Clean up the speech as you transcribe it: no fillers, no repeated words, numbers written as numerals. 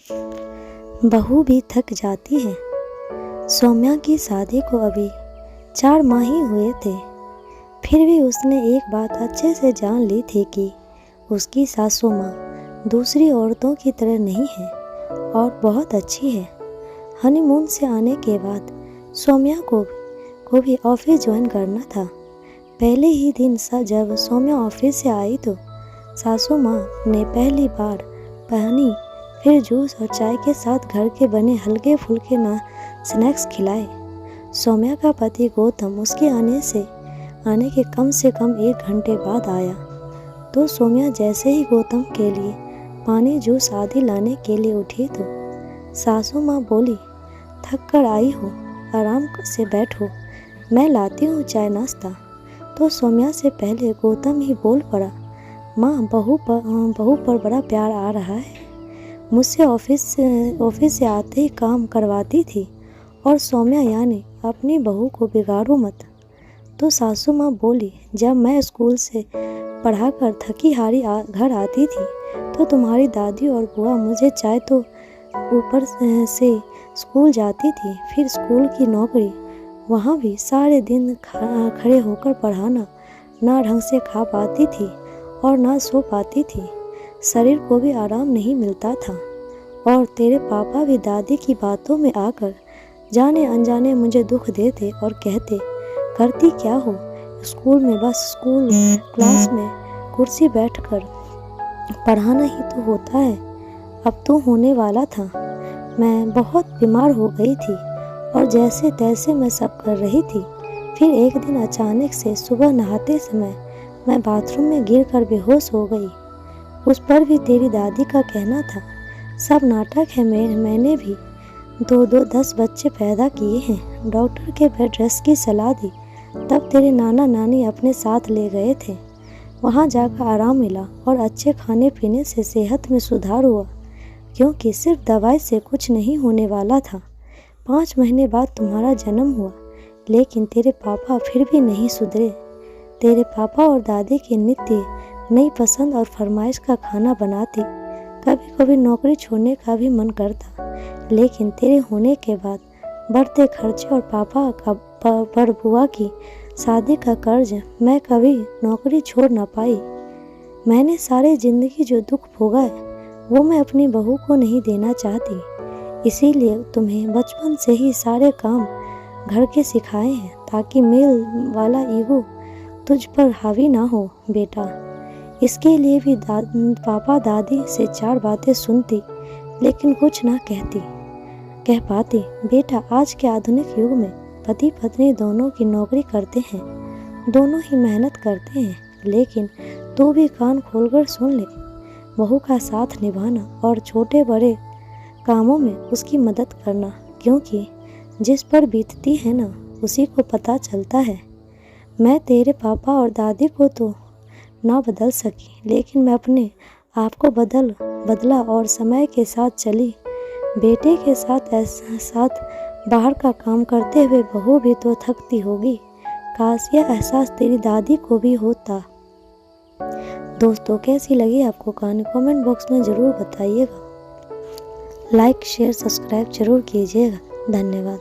बहू भी थक जाती है। सौम्या की शादी को अभी 4 माह ही हुए थे, फिर भी उसने एक बात अच्छे से जान ली थी कि उसकी सासू माँ दूसरी औरतों की तरह नहीं है और बहुत अच्छी है। हनीमून से आने के बाद सौम्या को भी ऑफिस ज्वाइन करना था। पहले ही दिन जब सौम्या ऑफिस से आई तो सासू माँ ने पहली बार पानी, फिर जूस और चाय के साथ घर के बने हल्के फुल्के स्नैक्स खिलाए। सौम्या का पति गौतम उसके आने के कम से कम 1 घंटे बाद आया तो सौम्या जैसे ही गौतम के लिए पानी, जूस आदि लाने के लिए उठी तो सासू माँ बोली, थक कर आई हो, आराम से बैठो, मैं लाती हूँ चाय नाश्ता। तो सौम्या से पहले गौतम ही बोल पड़ा, माँ बहू पर बड़ा प्यार आ रहा है। मुझसे ऑफिस से आते ही काम करवाती थी और सौम्या यानी अपनी बहू को बिगाड़ो मत। तो सासू माँ बोली, जब मैं स्कूल से पढ़ाकर थकी हारी घर आती थी तो तुम्हारी दादी और बुआ मुझे चाय तो ऊपर से स्कूल जाती थी, फिर स्कूल की नौकरी, वहाँ भी सारे दिन खड़े होकर पढ़ाना, ना ढंग से खा पाती थी और ना सो पाती थी, शरीर को भी आराम नहीं मिलता था। और तेरे पापा भी दादी की बातों में आकर जाने अनजाने मुझे दुख देते और कहते, करती क्या हो स्कूल में, बस स्कूल क्लास में कुर्सी बैठकर पढ़ाना ही तो होता है। अब तो होने वाला था। मैं बहुत बीमार हो गई थी और जैसे तैसे मैं सब कर रही थी। फिर एक दिन अचानक से सुबह नहाते समय मैं बाथरूम में गिरकर बेहोश हो गई। उस पर भी तेरी दादी का कहना था, सब नाटक है, मैंने भी 10 बच्चे पैदा किए हैं। डॉक्टर के बेड रेस्ट की सलाह दी, तब तेरे नाना नानी अपने साथ ले गए थे। वहाँ जाकर आराम मिला और अच्छे खाने पीने से सेहत में सुधार हुआ, क्योंकि सिर्फ दवाई से कुछ नहीं होने वाला था। 5 महीने बाद तुम्हारा जन्म हुआ, लेकिन तेरे पापा फिर भी नहीं सुधरे। तेरे पापा और दादी के नित्य नई पसंद और फरमाइश का खाना बनाती। कभी कभी नौकरी छोड़ने का भी मन करता, लेकिन तेरे होने के बाद बढ़ते खर्चे और पापा का पर बुआ की शादी का कर्ज, मैं कभी नौकरी छोड़ ना पाई। मैंने सारी जिंदगी जो दुख भोगा है वो मैं अपनी बहू को नहीं देना चाहती। इसीलिए तुम्हें बचपन से ही सारे काम घर के सिखाए हैं, ताकि मेल वाला ईगो तुझ पर हावी ना हो बेटा। इसके लिए भी पापा दादी से 4 बातें सुनती, लेकिन कुछ ना कह पाती। बेटा, आज के आधुनिक युग में पति पत्नी दोनों की नौकरी करते हैं, दोनों ही मेहनत करते हैं, लेकिन तू भी कान खोलकर सुन ले, बहू का साथ निभाना और छोटे बड़े कामों में उसकी मदद करना, क्योंकि जिस पर बीतती है ना उसी को पता चलता है। मैं तेरे पापा और दादी को तो ना बदल सकी, लेकिन मैं अपने आप को बदला और समय के साथ चली। बेटे के साथ बाहर का काम करते हुए बहू भी तो थकती होगी। काश यह एहसास तेरी दादी को भी होता। दोस्तों, कैसी लगी आपको कहानी कमेंट बॉक्स में ज़रूर बताइएगा। लाइक शेयर सब्सक्राइब जरूर कीजिएगा। धन्यवाद।